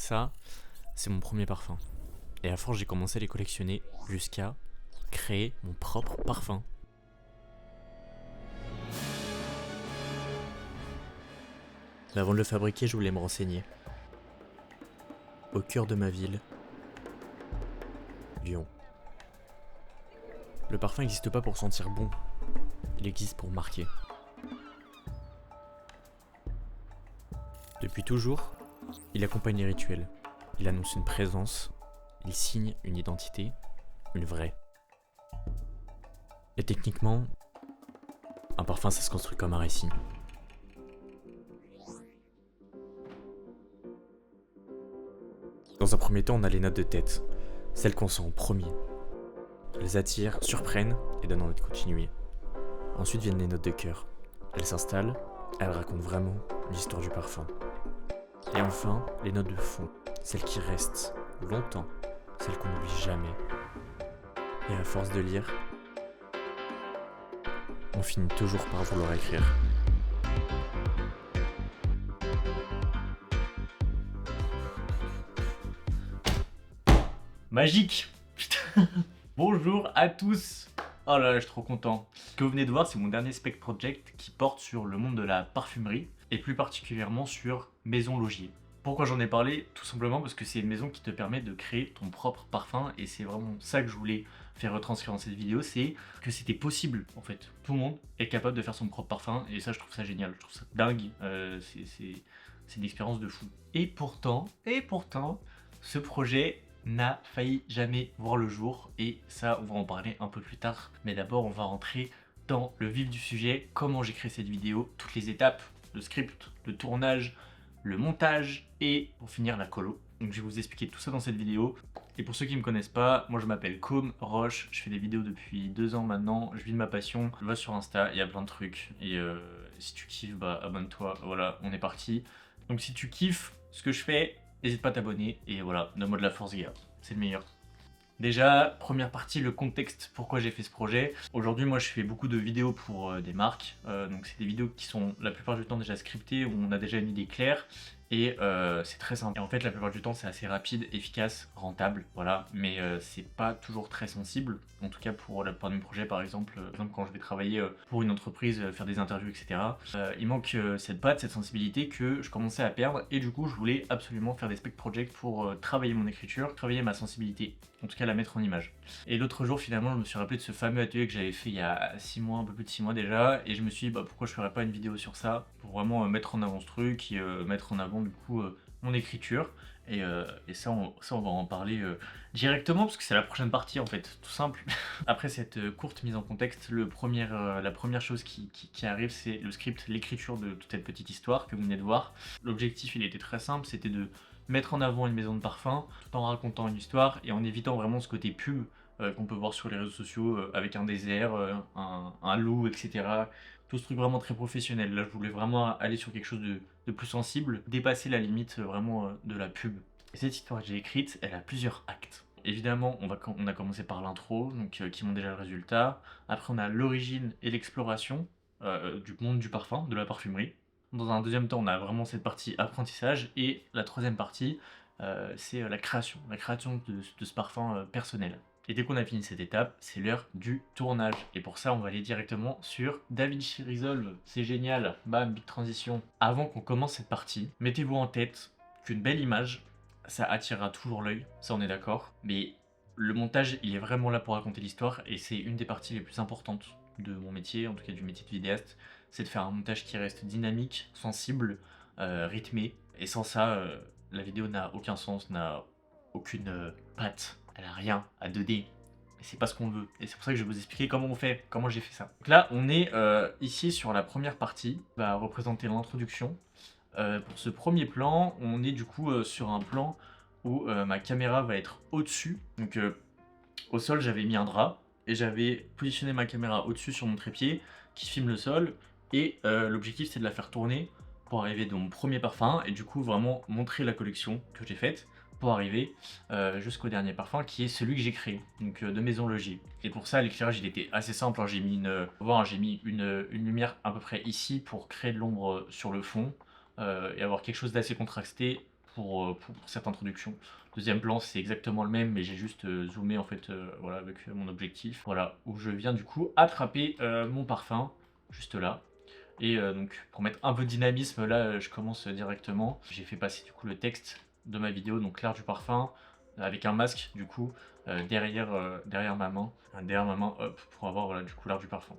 Ça, c'est mon premier parfum. Et à force, j'ai commencé à les collectionner jusqu'à créer mon propre parfum. Mais avant de le fabriquer, je voulais me renseigner. Au cœur de ma ville, Lyon. Le parfum n'existe pas pour sentir bon, il existe pour marquer. Depuis toujours, il accompagne les rituels. Il annonce une présence, il signe une identité, une vraie. Et techniquement, un parfum ça se construit comme un récit. Dans un premier temps, on a les notes de tête, celles qu'on sent en premier. Elles attirent, surprennent et donnent envie de continuer. Ensuite viennent les notes de cœur. Elles s'installent, elles racontent vraiment l'histoire du parfum. Et enfin, les notes de fond, celles qui restent longtemps, celles qu'on n'oublie jamais. Et à force de lire, on finit toujours par vouloir écrire. Magique! Putain. Bonjour à tous! Oh là là, je suis trop content. Ce que vous venez de voir, c'est mon dernier spec project qui porte sur le monde de la parfumerie et plus particulièrement sur Maison Logier. Pourquoi j'en ai parlé? Tout simplement parce que c'est une maison qui te permet de créer ton propre parfum et c'est vraiment ça que je voulais faire retranscrire dans cette vidéo, c'est que c'était possible en fait. Tout le monde est capable de faire son propre parfum et ça je trouve ça génial, je trouve ça dingue, c'est une expérience de fou. Et pourtant, ce projet n'a failli jamais voir le jour et ça on va en parler un peu plus tard, mais d'abord on va rentrer dans le vif du sujet, comment j'ai créé cette vidéo, toutes les étapes, le script, le tournage, le montage et pour finir la colo. Donc je vais vous expliquer tout ça dans cette vidéo. Et pour ceux qui ne me connaissent pas, moi je m'appelle Com Roche, je fais des vidéos depuis 2 ans maintenant, je vis de ma passion, je vais sur Insta, il y a plein de trucs et si tu kiffes, bah abonne-toi, voilà, on est parti. Donc si tu kiffes ce que je fais, n'hésite pas à t'abonner et voilà, donne-moi de la force gars, c'est le meilleur. Déjà, première partie, le contexte, pourquoi j'ai fait ce projet. Aujourd'hui, moi, je fais beaucoup de vidéos pour des marques. Donc, c'est des vidéos qui sont la plupart du temps déjà scriptées, où on a déjà une idée claire. Et c'est très simple. Et en fait, la plupart du temps, c'est assez rapide, efficace, rentable, voilà. Mais c'est pas toujours très sensible. En tout cas, pour la plupart de mes projets, par exemple, quand je vais travailler pour une entreprise, faire des interviews, etc. Il manque cette patte, cette sensibilité que je commençais à perdre. Et du coup, je voulais absolument faire des spec projects pour travailler mon écriture, travailler ma sensibilité. En tout cas, la mettre en image. Et l'autre jour, finalement, je me suis rappelé de ce fameux atelier que j'avais fait il y a 6 mois, un peu plus de 6 mois déjà, et je me suis dit, bah, pourquoi je ferais pas une vidéo sur ça, pour vraiment mettre en avant ce truc, et mettre en avant, du coup, mon écriture. Et ça, on va en parler directement, parce que c'est la prochaine partie, en fait, tout simple. Après cette courte mise en contexte, la première chose qui arrive, c'est le script, l'écriture de toute cette petite histoire que vous venez de voir. L'objectif, il était très simple, c'était de mettre en avant une maison de parfum tout en racontant une histoire et en évitant vraiment ce côté pub qu'on peut voir sur les réseaux sociaux avec un désert, un loup, etc. Tout ce truc vraiment très professionnel. Là, je voulais vraiment aller sur quelque chose de plus sensible, dépasser la limite vraiment de la pub. Et cette histoire que j'ai écrite, elle a plusieurs actes. Évidemment, on a commencé par l'intro, donc qui montre déjà le résultat. Après, on a l'origine et l'exploration du monde du parfum, de la parfumerie. Dans un deuxième temps, on a vraiment cette partie apprentissage et la troisième partie, c'est la création de ce parfum personnel. Et dès qu'on a fini cette étape, c'est l'heure du tournage. Et pour ça, on va aller directement sur DaVinci Resolve. C'est génial, bam, big transition. Avant qu'on commence cette partie, mettez-vous en tête qu'une belle image, ça attirera toujours l'œil, ça on est d'accord. Mais le montage, il est vraiment là pour raconter l'histoire et c'est une des parties les plus importantes de mon métier, en tout cas du métier de vidéaste, c'est de faire un montage qui reste dynamique, sensible, rythmé. Et sans ça, la vidéo n'a aucun sens, n'a aucune patte, elle a rien à donner. Et c'est pas ce qu'on veut. Et c'est pour ça que je vais vous expliquer comment on fait, comment j'ai fait ça. Donc là, on est ici sur la première partie, qui va représenter l'introduction. Pour ce premier plan, on est du coup sur un plan où ma caméra va être au-dessus. Donc au sol, j'avais mis un drap et j'avais positionné ma caméra au-dessus sur mon trépied qui filme le sol. Et l'objectif, c'est de la faire tourner pour arriver dans mon premier parfum et du coup vraiment montrer la collection que j'ai faite pour arriver jusqu'au dernier parfum qui est celui que j'ai créé, donc de Maison Logier. Et pour ça, l'éclairage il était assez simple, hein. J'ai mis, une lumière à peu près ici pour créer de l'ombre sur le fond et avoir quelque chose d'assez contrasté pour cette introduction. Deuxième plan, c'est exactement le même, mais j'ai juste zoomé en fait, voilà, avec mon objectif. Voilà, où je viens du coup attraper mon parfum, juste là. Et donc pour mettre un peu de dynamisme, là je commence directement. J'ai fait passer du coup le texte de ma vidéo, donc l'art du parfum, avec un masque du coup derrière ma main. Derrière ma main, hop, pour avoir voilà, du coup l'art du parfum.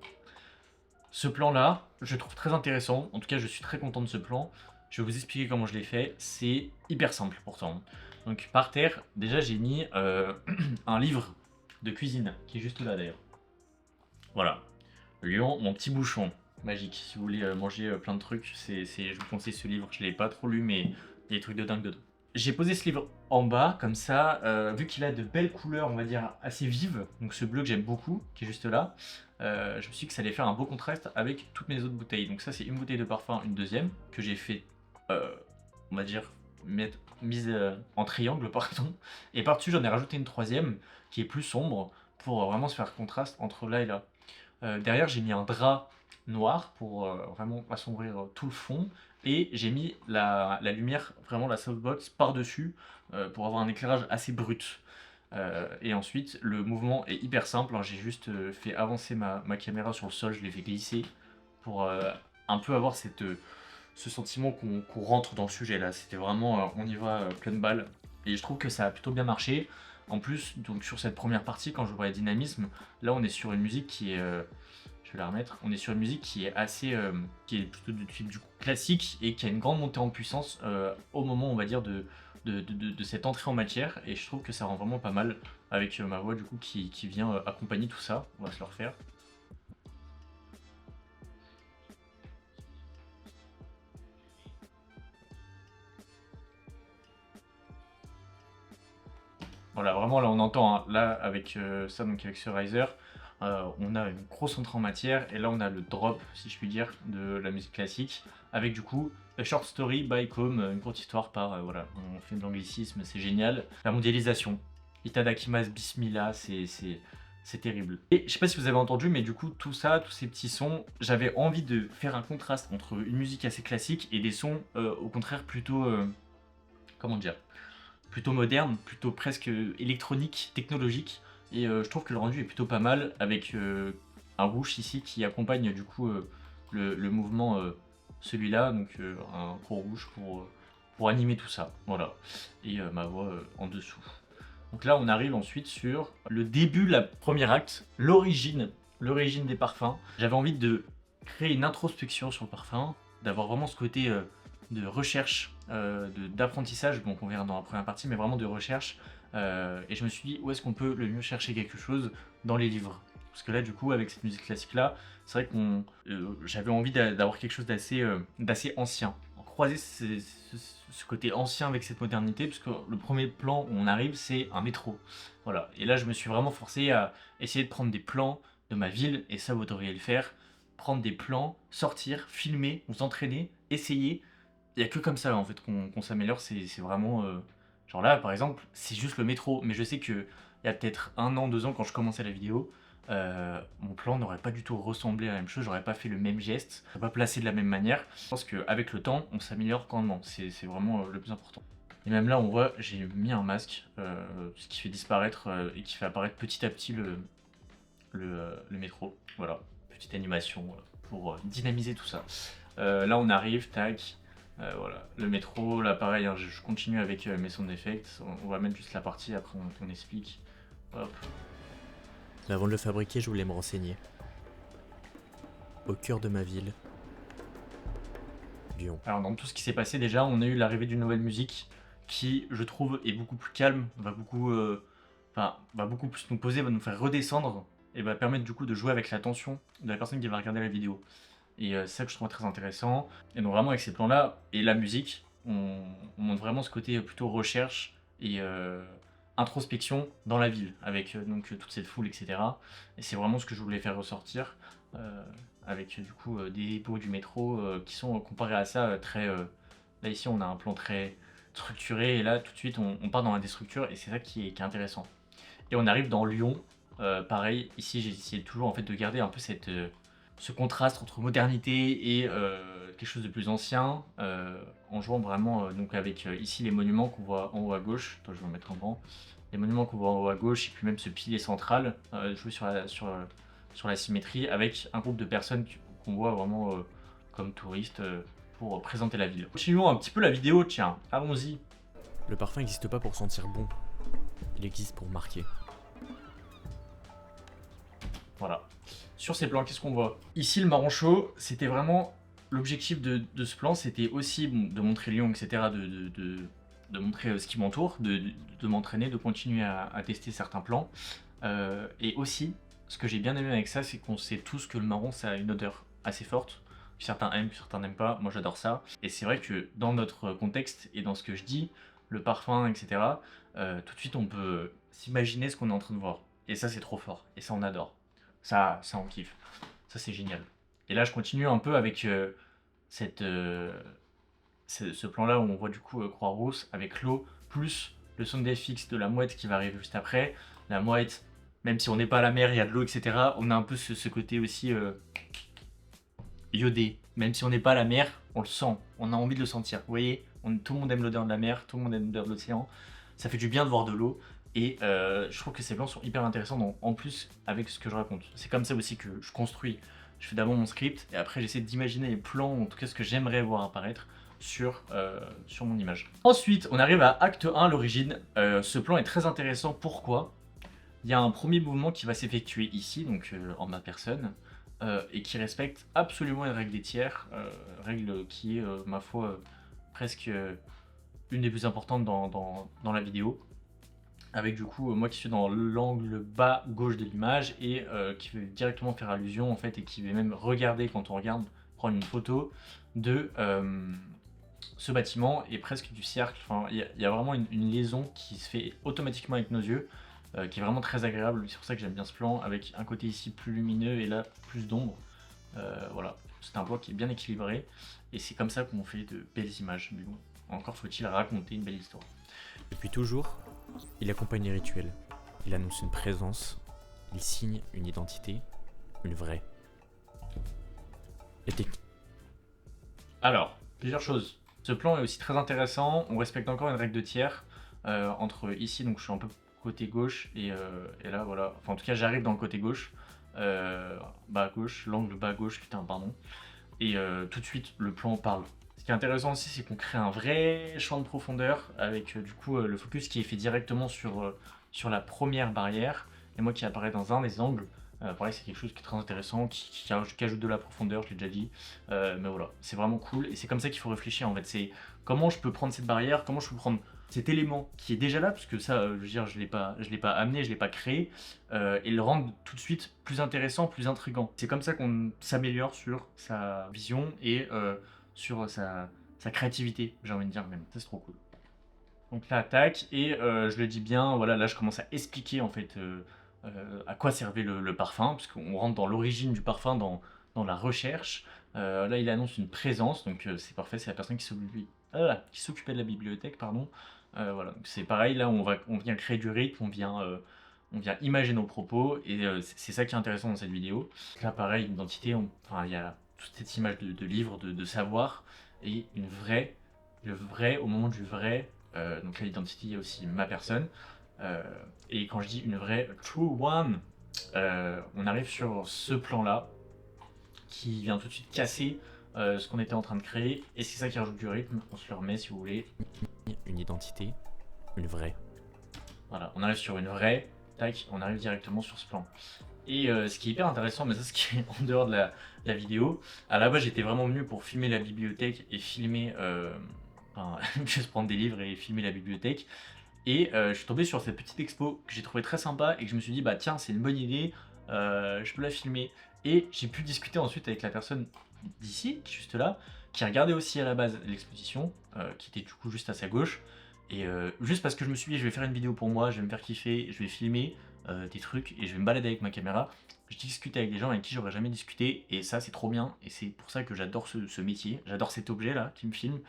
Ce plan-là, je le trouve très intéressant. En tout cas, je suis très content de ce plan. Je vais vous expliquer comment je l'ai fait. C'est hyper simple pourtant. Donc par terre, déjà j'ai mis un livre de cuisine qui est juste là d'ailleurs. Voilà. Lion, mon petit bouchon. Magique. Si vous voulez manger plein de trucs, je vous conseille ce livre. Je l'ai pas trop lu, mais il y a des trucs de dingue dedans. J'ai posé ce livre en bas, comme ça, vu qu'il a de belles couleurs, on va dire, assez vives, donc ce bleu que j'aime beaucoup, qui est juste là, je me suis dit que ça allait faire un beau contraste avec toutes mes autres bouteilles. Donc ça, c'est une bouteille de parfum, une deuxième, que j'ai fait, on va dire, mise en triangle, pardon. Et par-dessus, j'en ai rajouté une troisième, qui est plus sombre, pour vraiment se faire contraste entre là et là. Derrière, j'ai mis un drap noir pour vraiment assombrir tout le fond. Et j'ai mis la lumière, vraiment la softbox, par-dessus pour avoir un éclairage assez brut. Et ensuite, le mouvement est hyper simple. Alors, j'ai juste fait avancer ma caméra sur le sol, je l'ai fait glisser pour un peu avoir ce sentiment qu'on rentre dans le sujet là. C'était vraiment, on y va pleine balle. Et je trouve que ça a plutôt bien marché. En plus, donc sur cette première partie, quand je voyais dynamisme, là on est sur une musique qui est, je vais la remettre, on est sur une musique qui est assez, qui est plutôt du type du coup classique et qui a une grande montée en puissance au moment, on va dire, de cette entrée en matière. Et je trouve que ça rend vraiment pas mal avec ma voix du coup qui vient accompagner tout ça. On va se le refaire. Voilà, vraiment là on entend, hein, là avec ça, donc avec ce riser, on a une grosse entrée en matière et là on a le drop, si je puis dire, de la musique classique, avec du coup A Short Story by Com, une courte histoire par, voilà, on fait de l'anglicisme, c'est génial. La mondialisation, Itadakimasu Bismillah, c'est terrible. Et je sais pas si vous avez entendu, mais du coup tout ça, tous ces petits sons, j'avais envie de faire un contraste entre une musique assez classique et des sons au contraire plutôt, comment dire, plutôt moderne, plutôt presque électronique, technologique. Et je trouve que le rendu est plutôt pas mal avec un rouge ici qui accompagne du coup le mouvement celui-là, donc un gros rouge pour animer tout ça. Voilà. Et ma voix en dessous. Donc là on arrive ensuite sur le début, la première acte, l'origine des parfums. J'avais envie de créer une introspection sur le parfum, d'avoir vraiment ce côté de recherche, d'apprentissage, donc on verra dans la première partie, mais vraiment de recherche. Et je me suis dit, où est-ce qu'on peut le mieux chercher quelque chose dans les livres? Parce que là, du coup, avec cette musique classique-là, c'est vrai que j'avais envie d'avoir quelque chose d'assez ancien. Croiser ce côté ancien avec cette modernité, parce que le premier plan où on arrive, c'est un métro. Voilà. Et là, je me suis vraiment forcé à essayer de prendre des plans de ma ville, et ça, vous devriez le faire. Prendre des plans, sortir, filmer, vous entraîner, essayer. Il n'y a que comme ça en fait qu'on s'améliore, c'est vraiment... genre là par exemple, c'est juste le métro, mais je sais qu'il y a peut-être 1 an, 2 ans quand je commençais la vidéo, mon plan n'aurait pas du tout ressemblé à la même chose, j'aurais pas fait le même geste, j'aurais pas placé de la même manière. Je pense qu'avec le temps, on s'améliore grandement, c'est vraiment le plus important. Et même là on voit, j'ai mis un masque, ce qui fait disparaître et qui fait apparaître petit à petit le métro. Voilà, petite animation pour dynamiser tout ça. Là on arrive, tac. Voilà, le métro, là pareil, hein, je continue avec mes sound effects. On va mettre juste la partie, après on explique. Hop. Mais avant de le fabriquer, je voulais me renseigner. Au cœur de ma ville, Lyon. Alors dans tout ce qui s'est passé déjà, on a eu l'arrivée d'une nouvelle musique qui, je trouve, est beaucoup plus calme, va beaucoup plus nous poser, va nous faire redescendre et va permettre du coup de jouer avec l'attention de la personne qui va regarder la vidéo. Et c'est ça que je trouve très intéressant. Et donc vraiment avec ces plans-là et la musique, on montre vraiment ce côté plutôt recherche et introspection dans la ville, avec donc toute cette foule, etc. Et c'est vraiment ce que je voulais faire ressortir, avec du coup des bruits du métro qui sont comparés à ça très... là ici on a un plan très structuré et là tout de suite on part dans la déstructure et c'est ça qui est intéressant. Et on arrive dans Lyon, pareil, ici j'ai essayé toujours en fait de garder un peu ce contraste entre modernité et quelque chose de plus ancien, en jouant vraiment donc avec ici les monuments qu'on voit en haut à gauche. Attends, je vais en mettre un grand. Les monuments qu'on voit en haut à gauche et puis même ce pilier central, jouer sur la symétrie avec un groupe de personnes qu'on voit vraiment comme touristes pour présenter la ville. Continuons un petit peu la vidéo, tiens, allons-y. Le parfum n'existe pas pour sentir bon, il existe pour marquer. Voilà. Sur ces plans, qu'est-ce qu'on voit? Ici, le marron chaud, c'était vraiment l'objectif de ce plan, c'était aussi bon, de montrer Lyon, etc., de montrer ce qui m'entoure, de m'entraîner, de continuer à tester certains plans. Et aussi, ce que j'ai bien aimé avec ça, c'est qu'on sait tous que le marron, ça a une odeur assez forte. Certains aiment, certains n'aiment pas. Moi, j'adore ça. Et c'est vrai que dans notre contexte et dans ce que je dis, le parfum, etc., tout de suite, on peut s'imaginer ce qu'on est en train de voir. Et ça, c'est trop fort. Et ça, on adore. Ça on kiffe. Ça, c'est génial. Et là, je continue un peu avec ce plan-là où on voit du coup Croix-Rousse avec l'eau, plus le sound FX de la mouette qui va arriver juste après. La mouette, même si on n'est pas à la mer, il y a de l'eau, etc., on a un peu ce côté aussi iodé. Même si on n'est pas à la mer, on le sent, on a envie de le sentir. Vous voyez, tout le monde aime l'odeur de la mer, tout le monde aime l'odeur de l'océan. Ça fait du bien de voir de l'eau. Et je trouve que ces plans sont hyper intéressants en plus avec ce que je raconte. C'est comme ça aussi que je construis. Je fais d'abord mon script et après j'essaie d'imaginer les plans, en tout cas ce que j'aimerais voir apparaître sur mon image. Ensuite, on arrive à acte 1, l'origine. Ce plan est très intéressant. Pourquoi? Il y a un premier mouvement qui va s'effectuer ici, donc en ma personne, et qui respecte absolument une règle des tiers, règle qui est, ma foi, presque une des plus importantes dans la vidéo. Avec du coup moi qui suis dans l'angle bas gauche de l'image et qui veut directement faire allusion en fait et qui va même regarder quand on regarde, prendre une photo de ce bâtiment et presque du cercle. Enfin, il y a vraiment une liaison qui se fait automatiquement avec nos yeux, qui est vraiment très agréable. C'est pour ça que j'aime bien ce plan, avec un côté ici plus lumineux et là plus d'ombre. Voilà, c'est un plan qui est bien équilibré et c'est comme ça qu'on fait de belles images. Mais bon, encore faut-il raconter une belle histoire. Depuis toujours, il accompagne les rituels. Il annonce une présence, il signe une identité, une vraie. Les techniques. Alors, plusieurs choses. Ce plan est aussi très intéressant. On respecte encore une règle de tiers entre ici, donc je suis un peu côté gauche et là voilà. Enfin, en tout cas, j'arrive dans le côté gauche, bas gauche, l'angle bas gauche, putain, pardon. Et tout de suite, le plan parle. Ce qui est intéressant aussi, c'est qu'on crée un vrai champ de profondeur avec du coup le focus qui est fait directement sur la première barrière et moi qui apparaît dans un des angles. Pareil, c'est quelque chose qui est très intéressant, qui ajoute de la profondeur, je l'ai déjà dit. Mais voilà, c'est vraiment cool et c'est comme ça qu'il faut réfléchir en fait. C'est comment je peux prendre cette barrière, comment je peux prendre cet élément qui est déjà là, parce que ça, je veux dire, je l'ai pas amené, je l'ai pas créé, et le rendre tout de suite plus intéressant, plus intriguant. C'est comme ça qu'on s'améliore sur sa vision et sur sa créativité, j'ai envie de dire même. Ça, c'est trop cool. Donc là, tac, et je le dis bien, voilà, là je commence à expliquer en fait à quoi servait le parfum, parce qu'on rentre dans l'origine du parfum, dans la recherche. Là, il annonce une présence, donc c'est parfait, c'est la personne qui s'occupait de la bibliothèque, pardon. Voilà, c'est pareil, là on vient créer du rythme, on vient imager nos propos, et c'est ça qui est intéressant dans cette vidéo. Là, pareil, une identité, enfin, il y a toute cette image de livre, de savoir, et le vrai au moment du vrai. Donc là, l'identité, il y a aussi ma personne. Et quand je dis une vraie true one, on arrive sur ce plan-là qui vient tout de suite casser ce qu'on était en train de créer. Et c'est ça qui rajoute du rythme. On se le remet si vous voulez. Une identité, une vraie. Voilà, on arrive sur une vraie. Tac, on arrive directement sur ce plan. Et ce qui est hyper intéressant, mais ça, ce qui est en dehors de la vidéo, à la base, j'étais vraiment venu pour filmer la bibliothèque et filmer. Enfin, juste prendre des livres et filmer la bibliothèque. Et je suis tombé sur cette petite expo que j'ai trouvé très sympa et que je me suis dit, bah tiens, c'est une bonne idée, je peux la filmer. Et j'ai pu discuter ensuite avec la personne d'ici, qui est juste là, qui regardait aussi à la base l'exposition, qui était du coup juste à sa gauche. Et juste parce que je me suis dit, je vais faire une vidéo pour moi, je vais me faire kiffer, je vais filmer des trucs et je vais me balader avec ma caméra. Je discute avec des gens avec qui j'aurais jamais discuté et ça c'est trop bien et c'est pour ça que j'adore ce métier, j'adore cet objet là qui me filme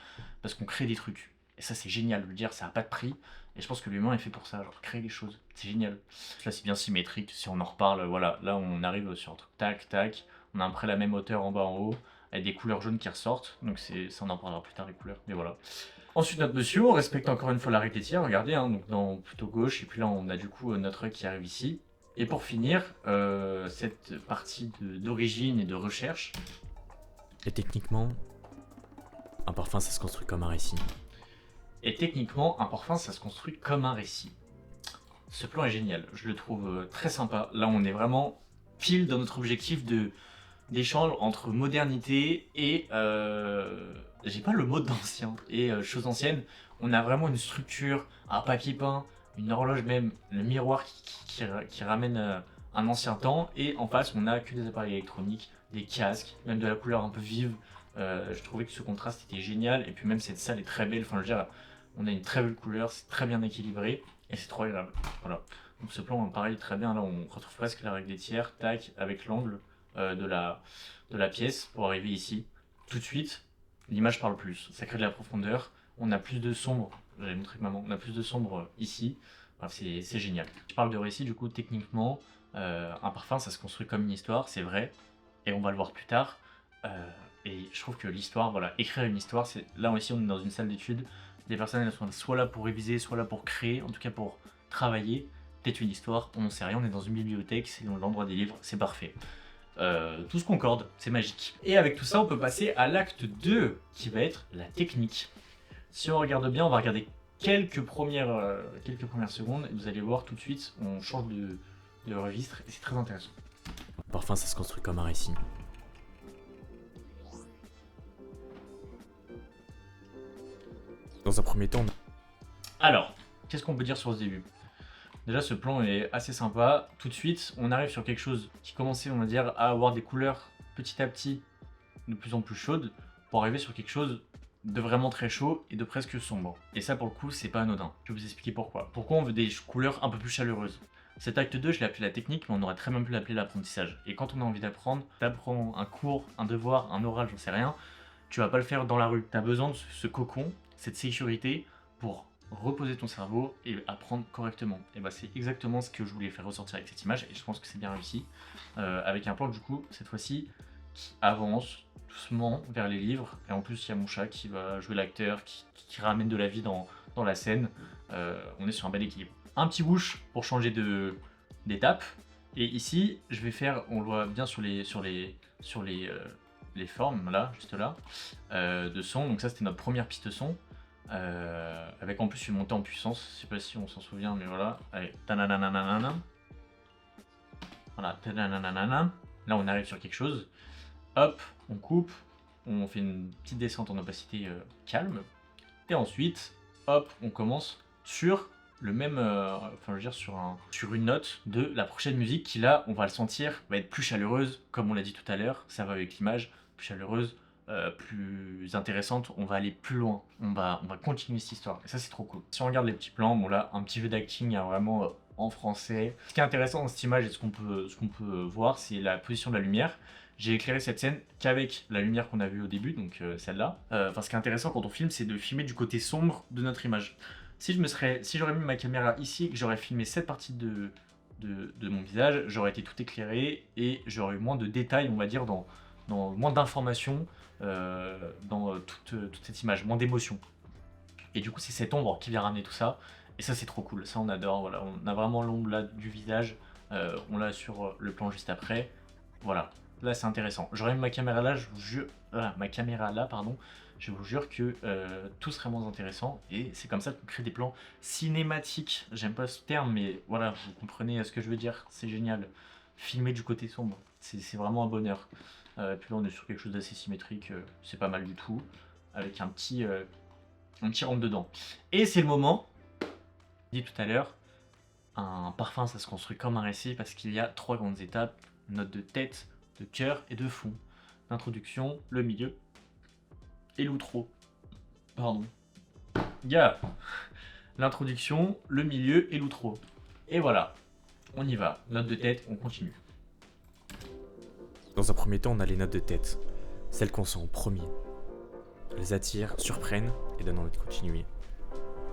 parce qu'on crée des trucs. Et ça c'est génial, je veux dire, ça a pas de prix. Et je pense que l'humain est fait pour ça, genre créer des choses. C'est génial. Là c'est bien symétrique, si on en reparle, voilà. Là on arrive sur un truc tac tac, On a à peu près la même hauteur en bas en haut, avec des couleurs jaunes qui ressortent. Donc ça on en parlera plus tard les couleurs, mais voilà. Ensuite notre monsieur, on respecte encore une fois la règle des tiers, regardez, hein, donc dans plutôt gauche, et puis là on a du coup notre œil qui arrive ici. Et pour finir, cette partie d'origine et de recherche. Et techniquement, un parfum ça se construit comme un récit. Et techniquement, un parfum ça se construit comme un récit. Ce plan est génial, je le trouve très sympa. Là on est vraiment pile dans notre objectif d'échange entre modernité et j'ai pas le mot d'ancien et choses anciennes. On a vraiment une structure, un papier peint, une horloge même, le miroir qui ramène un ancien temps, et en face on a que des appareils électroniques, des casques, même de la couleur un peu vive. Je trouvais que ce contraste était génial, et puis même cette salle est très belle, enfin je veux dire, on a une très belle couleur, c'est très bien équilibré et c'est trop agréable. Voilà. Donc ce plan pareil très bien, là on retrouve presque la règle des tiers, tac, avec l'angle de la pièce pour arriver ici. Tout de suite, l'image parle plus, ça crée de la profondeur, on a plus de sombre, j'avais montré que maman, on a plus de sombre ici. Bref, c'est génial. Je parle de récit, du coup techniquement, un parfum ça se construit comme une histoire, c'est vrai, et on va le voir plus tard. Et je trouve que l'histoire, voilà, écrire une histoire, c'est là aussi on est dans une salle d'études, les personnes elles sont soit là pour réviser, soit là pour créer, en tout cas pour travailler, peut-être une histoire, on n'en sait rien, on est dans une bibliothèque, c'est l'endroit des livres, c'est parfait. Tout se concorde, c'est magique. Et avec tout ça, on peut passer à l'acte 2, qui va être la technique. Si on regarde bien, on va regarder quelques premières secondes, et vous allez voir tout de suite, on change de registre, et c'est très intéressant. Un parfum ça se construit comme un récit. Dans un premier temps, Alors, qu'est-ce qu'on peut dire sur ce début? Déjà, ce plan est assez sympa. Tout de suite, on arrive sur quelque chose qui commençait, on va dire, à avoir des couleurs petit à petit de plus en plus chaudes, pour arriver sur quelque chose de vraiment très chaud et de presque sombre. Et ça, pour le coup, c'est pas anodin. Je vais vous expliquer pourquoi. Pourquoi on veut des couleurs un peu plus chaleureuses. Cet acte 2, je l'ai appelé la technique, mais on aurait très bien pu l'appeler l'apprentissage. Et quand on a envie d'apprendre, t'apprends un cours, un devoir, un oral, j'en sais rien, tu vas pas le faire dans la rue. T'as besoin de ce cocon, cette sécurité, pour reposer ton cerveau et apprendre correctement. Et bah c'est exactement ce que je voulais faire ressortir avec cette image, et je pense que c'est bien réussi. Avec un plan du coup, cette fois-ci, qui avance doucement vers les livres, et en plus il y a mon chat qui va jouer l'acteur, qui ramène de la vie dans la scène. On est sur un bel équilibre. Un petit bouche pour changer d'étape, et ici je vais faire, on le voit bien sur les formes là, juste là, de son. Donc ça c'était notre première piste son. Avec en plus une montée en puissance, je sais pas si on s'en souvient, mais voilà. Allez, tananananana. Voilà, tananananana. Là on arrive sur quelque chose. Hop, on coupe, on fait une petite descente en opacité calme. Et ensuite, hop, on commence sur le même, enfin je veux dire sur une note de la prochaine musique qui là, on va le sentir, va être plus chaleureuse, comme on l'a dit tout à l'heure, ça va avec l'image, plus chaleureuse. Plus intéressante, on va aller plus loin, on va continuer cette histoire, et ça c'est trop cool. Si on regarde les petits plans, bon là, un petit jeu d'acting hein, vraiment en français. Ce qui est intéressant dans cette image et ce qu'on peut voir, c'est la position de la lumière. J'ai éclairé cette scène qu'avec la lumière qu'on a vue au début, donc celle-là. Enfin, ce qui est intéressant quand on filme, c'est de filmer du côté sombre de notre image. Si j'aurais mis ma caméra ici et que j'aurais filmé cette partie de mon visage, j'aurais été tout éclairé et j'aurais eu moins de détails, on va dire, dans moins d'informations dans toute cette image, moins d'émotion. Et du coup, c'est cette ombre qui vient ramener tout ça. Et ça, c'est trop cool. Ça, on adore. Voilà, on a vraiment l'ombre là du visage. On l'a sur le plan juste après. Voilà. Là, c'est intéressant. J'aurais mis ma caméra là, je vous jure. Ma caméra là, pardon. Je vous jure que tout serait moins intéressant. Et c'est comme ça qu'on crée des plans cinématiques. J'aime pas ce terme, mais voilà, vous comprenez ce que je veux dire. C'est génial. Filmer du côté sombre, c'est vraiment un bonheur. Puis là on est sur quelque chose d'assez symétrique, c'est pas mal du tout, avec un petit rentre dedans. Et c'est le moment, dit tout à l'heure, un parfum ça se construit comme un récit parce qu'il y a 3 grandes étapes, note de tête, de cœur et de fond. L'introduction, le milieu et l'outro. Pardon. Gars, l'introduction, le milieu et l'outro. Et voilà, on y va, note de tête, on continue. Dans un premier temps, on a les notes de tête, celles qu'on sent en premier. Elles attirent, surprennent et donnent envie de continuer.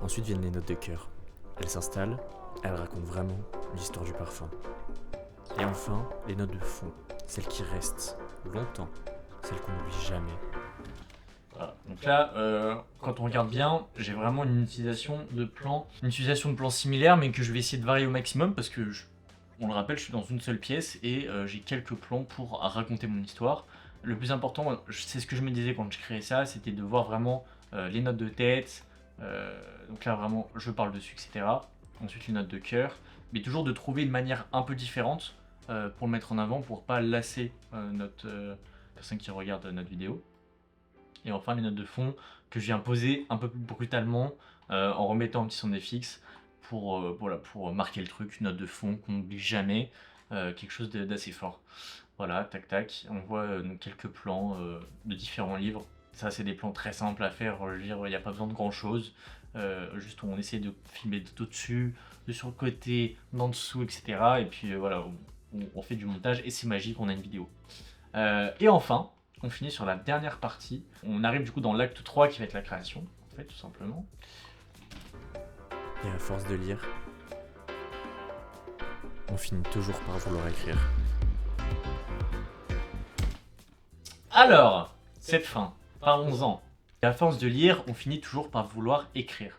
Ensuite viennent les notes de cœur. Elles s'installent, elles racontent vraiment l'histoire du parfum. Et enfin, les notes de fond, celle qui reste longtemps, celle qu'on n'oublie jamais. Voilà. Donc là, quand on regarde bien, j'ai vraiment une utilisation de plans similaires, mais que je vais essayer de varier au maximum parce que, on le rappelle, je suis dans une seule pièce et j'ai quelques plans pour raconter mon histoire. Le plus important, c'est ce que je me disais quand je créais ça, c'était de voir vraiment les notes de tête. Donc là, vraiment, je parle dessus, etc. Ensuite, les notes de cœur, mais toujours de trouver une manière un peu différente pour le mettre en avant, pour pas lasser notre personne qui regarde notre vidéo. Et enfin les notes de fond que je viens poser un peu plus brutalement en remettant un petit son FX pour, voilà, pour marquer le truc, une note de fond qu'on n'oublie jamais, quelque chose d'assez fort. Voilà, tac tac, on voit donc quelques plans de différents livres. Ça c'est des plans très simples à faire, je veux dire, il n'y a pas besoin de grand chose. Juste on essaie de filmer au-dessus, de sur le côté, d'en dessous, etc. Et puis voilà, on fait du montage et c'est magique, on a une vidéo. Et enfin, on finit sur la dernière partie. On arrive du coup dans l'acte 3 qui va être la création, en fait, tout simplement. Et à force de lire, on finit toujours par vouloir écrire. Alors, cette fin, parlons-en. Et à force de lire, on finit toujours par vouloir écrire.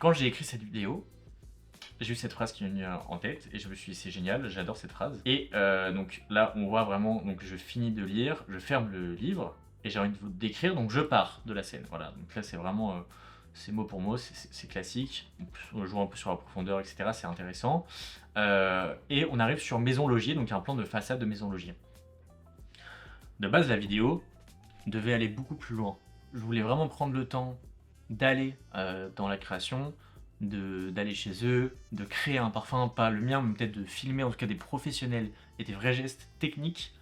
Quand j'ai écrit cette vidéo, j'ai eu cette phrase qui m'est venue en tête et je me suis dit c'est génial, j'adore cette phrase. Et donc là on voit vraiment, donc je finis de lire, je ferme le livre et j'ai envie de vous décrire, donc je pars de la scène. Voilà, donc là c'est vraiment, c'est mot pour mot, c'est classique, on joue un peu sur la profondeur, etc. C'est intéressant. Et on arrive sur maison logis, donc un plan de façade de maison logis. De base la vidéo devait aller beaucoup plus loin. Je voulais vraiment prendre le temps d'aller dans la création, d'aller chez eux, de créer un parfum, pas le mien, mais peut-être de filmer en tout cas des professionnels et des vrais gestes techniques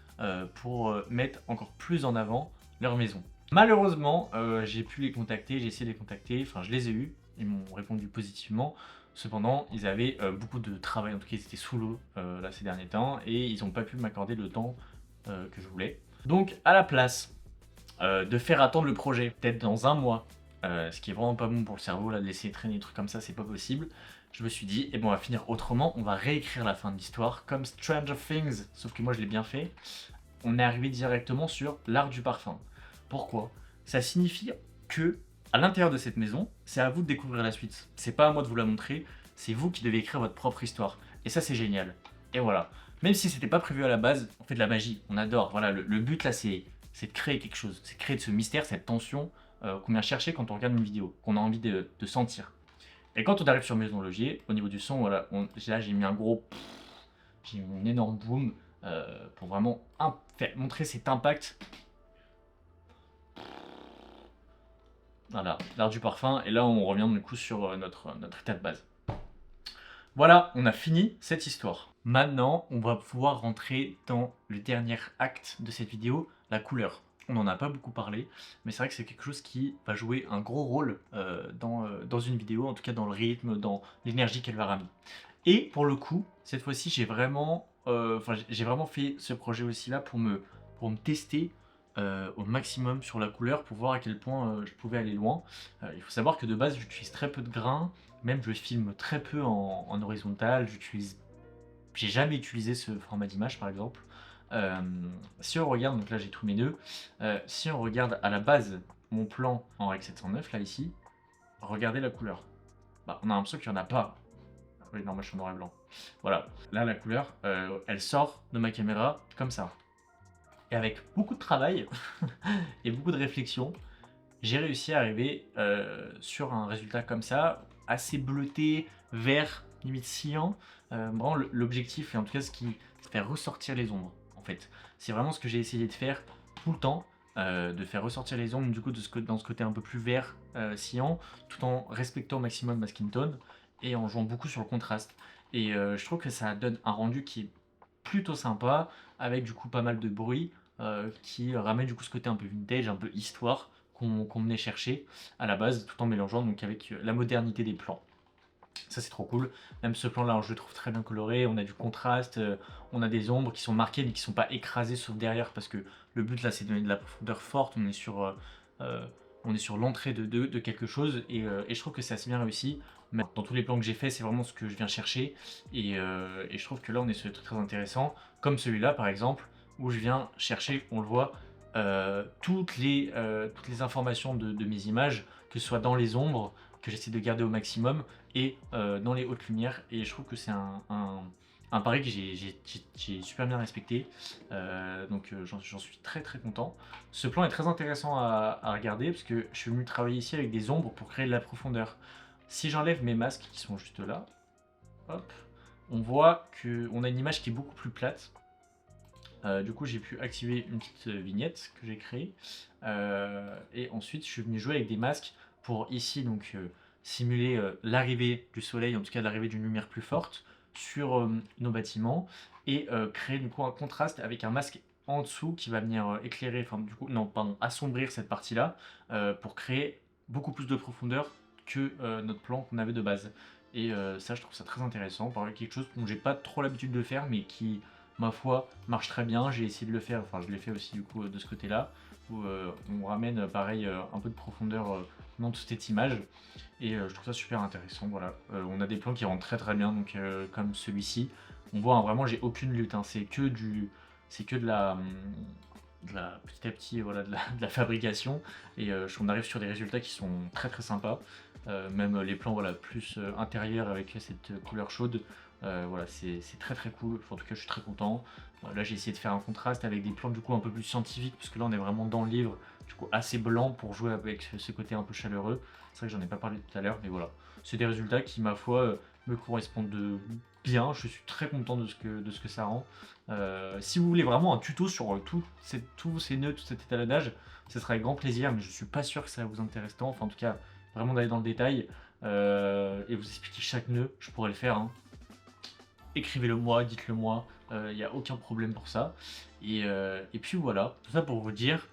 pour mettre encore plus en avant leur maison. Malheureusement, j'ai pu les contacter, j'ai essayé de les contacter, enfin je les ai eus, ils m'ont répondu positivement. Cependant, ils avaient beaucoup de travail, en tout cas ils étaient sous l'eau là ces derniers temps et ils n'ont pas pu m'accorder le temps que je voulais. Donc à la place de faire attendre le projet, peut-être dans un mois, ce qui est vraiment pas bon pour le cerveau, là, de laisser traîner des trucs comme ça, c'est pas possible. Je me suis dit, eh bon, on va finir autrement, on va réécrire la fin de l'histoire, comme Stranger Things, sauf que moi je l'ai bien fait. On est arrivé directement sur l'art du parfum. Pourquoi? Ça signifie que, à l'intérieur de cette maison, c'est à vous de découvrir la suite. C'est pas à moi de vous la montrer, c'est vous qui devez écrire votre propre histoire. Et ça, c'est génial. Et voilà. Même si c'était pas prévu à la base, on fait de la magie, on adore. Voilà, le but là, c'est de créer quelque chose, c'est de créer de ce mystère, cette tension qu'on vient chercher quand on regarde une vidéo, qu'on a envie de sentir. Et quand on arrive sur Maison Logier, au niveau du son, voilà, là j'ai mis un gros... J'ai mis un énorme boom pour vraiment montrer cet impact. Voilà, l'art du parfum, et là on revient du coup sur notre état de base. Voilà, on a fini cette histoire. Maintenant, on va pouvoir rentrer dans le dernier acte de cette vidéo, la couleur. On n'en a pas beaucoup parlé, mais c'est vrai que c'est quelque chose qui va jouer un gros rôle dans une vidéo, en tout cas dans le rythme, dans l'énergie qu'elle va ramener. Et pour le coup, cette fois-ci, j'ai vraiment fait ce projet aussi là pour me tester au maximum sur la couleur, pour voir à quel point je pouvais aller loin. Il faut savoir que de base, j'utilise très peu de grains, même je filme très peu en horizontal, j'ai jamais utilisé ce format d'image par exemple. Si on regarde, donc là j'ai tous mes nœuds, si on regarde à la base mon plan en Rec 709, là ici, regardez la couleur. Bah, on a l'impression qu'il n'y en a pas. Oui, non, moi je suis en noir et blanc. Voilà, là la couleur, elle sort de ma caméra comme ça. Et avec beaucoup de travail et beaucoup de réflexion, j'ai réussi à arriver sur un résultat comme ça, assez bleuté, vert, limite cyan. Vraiment l'objectif, et en tout cas ce qui fait ressortir les ombres. En fait, c'est vraiment ce que j'ai essayé de faire tout le temps, de faire ressortir les ombres du coup dans ce côté un peu plus vert, cyan, tout en respectant au maximum ma skin tone et en jouant beaucoup sur le contraste. Et je trouve que ça donne un rendu qui est plutôt sympa, avec du coup pas mal de bruit, qui ramène du coup ce côté un peu vintage, un peu histoire qu'on venait chercher à la base, tout en mélangeant donc avec la modernité des plans. Ça c'est trop cool, même ce plan là je le trouve très bien coloré, on a du contraste, on a des ombres qui sont marquées mais qui sont pas écrasées sauf derrière, parce que le but là c'est de donner de la profondeur forte, on est sur l'entrée de quelque chose et je trouve que c'est assez bien réussi. Mais dans tous les plans que j'ai fait, c'est vraiment ce que je viens chercher. Et je trouve que là, on est sur des trucs très intéressants, comme celui-là par exemple, où je viens chercher, on le voit, toutes les informations de mes images, que ce soit dans les ombres, que j'essaie de garder au maximum, et dans les hautes lumières. Et je trouve que c'est un pari que j'ai super bien respecté. Donc j'en suis très très content. Ce plan est très intéressant à regarder, parce que je suis venu travailler ici avec des ombres pour créer de la profondeur. Si j'enlève mes masques qui sont juste là, hop, on voit qu'on a une image qui est beaucoup plus plate. Du coup, j'ai pu activer une petite vignette que j'ai créée. Et ensuite, je suis venu jouer avec des masques pour ici donc simuler l'arrivée du soleil, en tout cas l'arrivée d'une lumière plus forte sur nos bâtiments, et créer du coup un contraste avec un masque en dessous qui va venir éclairer, enfin du coup, non, pardon, assombrir cette partie-là pour créer beaucoup plus de profondeur que notre plan qu'on avait de base. Et ça, je trouve ça très intéressant. Par exemple, quelque chose dont j'ai pas trop l'habitude de faire, mais qui, ma foi, marche très bien. J'ai essayé de le faire, enfin, je l'ai fait aussi du coup de ce côté-là, où on ramène pareil un peu de profondeur dans toute cette image. Et je trouve ça super intéressant. Voilà, on a des plans qui rentrent très très bien, donc comme celui-ci, on voit hein, vraiment, j'ai aucune lutte. Hein, c'est que de la petit à petit, voilà, de la fabrication. Et on arrive sur des résultats qui sont très très sympas. Même les plans voilà, plus intérieurs avec cette couleur chaude, voilà, c'est très très cool. Enfin, en tout cas, je suis très content. Là, j'ai essayé de faire un contraste avec des plans du coup un peu plus scientifiques, parce que là, on est vraiment dans le livre, du coup assez blanc pour jouer avec ce côté un peu chaleureux. C'est vrai que j'en ai pas parlé tout à l'heure, mais voilà, c'est des résultats qui, ma foi, me correspondent bien. Je suis très content de ce que ça rend. Si vous voulez vraiment un tuto sur tous ces nœuds, tout cet étalonnage, ce sera avec grand plaisir, mais je suis pas sûr que ça vous intéresse tant. Enfin, en tout cas, vraiment d'aller dans le détail et vous expliquer chaque nœud, je pourrais le faire. Hein. Écrivez-le moi, dites-le moi, il n'y a aucun problème pour ça. Et puis voilà, tout ça pour vous dire,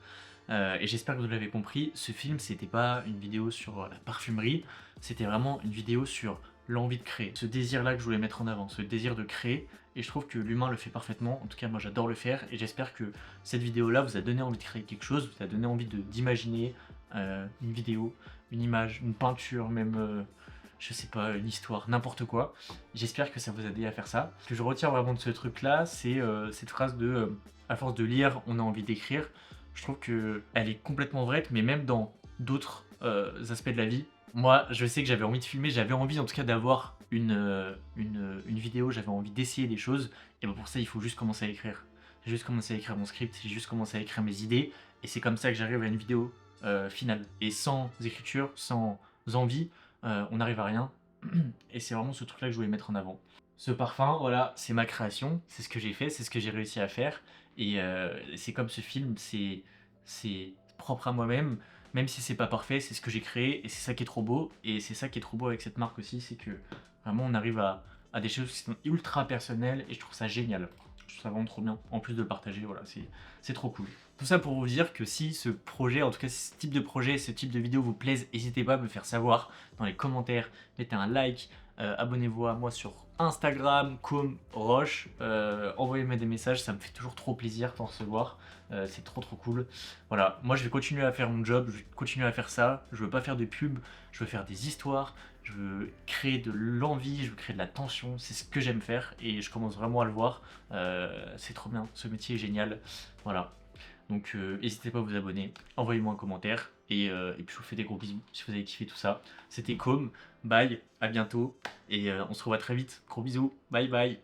et j'espère que vous l'avez compris, ce film c'était pas une vidéo sur la parfumerie, c'était vraiment une vidéo sur l'envie de créer, ce désir là que je voulais mettre en avant, ce désir de créer, et je trouve que l'humain le fait parfaitement. En tout cas moi j'adore le faire, et j'espère que cette vidéo là vous a donné envie de créer quelque chose, vous a donné envie d'imaginer une vidéo, une image, une peinture, même je sais pas, une histoire, n'importe quoi. J'espère que ça vous a aidé à faire ça. Ce que je retiens vraiment de ce truc là, c'est cette phrase de à force de lire on a envie d'écrire. Je trouve que elle est complètement vraie, mais même dans d'autres aspects de la vie. Moi, je sais que j'avais envie de filmer, j'avais envie en tout cas d'avoir une vidéo, j'avais envie d'essayer des choses, et ben pour ça, il faut juste commencer à écrire. J'ai juste commencé à écrire mon script, j'ai juste commencé à écrire mes idées, et c'est comme ça que j'arrive à une vidéo finale. Et sans écriture, sans envie, on n'arrive à rien, et c'est vraiment ce truc-là que je voulais mettre en avant. Ce parfum, voilà, c'est ma création, c'est ce que j'ai fait, c'est ce que j'ai réussi à faire, et c'est comme ce film, c'est propre à moi-même, même si c'est pas parfait, c'est ce que j'ai créé, et c'est ça qui est trop beau, et c'est ça qui est trop beau avec cette marque aussi, c'est que vraiment on arrive à des choses qui sont ultra personnelles, et je trouve ça génial. Je trouve ça vraiment trop bien, en plus de le partager, voilà, c'est trop cool. Tout ça pour vous dire que si ce projet, en tout cas si ce type de projet, ce type de vidéo vous plaise, n'hésitez pas à me le faire savoir dans les commentaires, mettez un like, abonnez-vous à moi sur Instagram, comme Roche, envoyez-moi des messages, ça me fait toujours trop plaisir d'en recevoir, c'est trop trop cool. Voilà, moi je vais continuer à faire mon job, je vais continuer à faire ça, je veux pas faire de pub, je veux faire des histoires, je veux créer de l'envie, je veux créer de la tension, c'est ce que j'aime faire et je commence vraiment à le voir, c'est trop bien, ce métier est génial, voilà. Donc n'hésitez pas à vous abonner, envoyez-moi un commentaire et puis je vous fais des gros bisous si vous avez kiffé tout ça. C'était Com, bye, à bientôt et on se revoit très vite. Gros bisous, bye bye.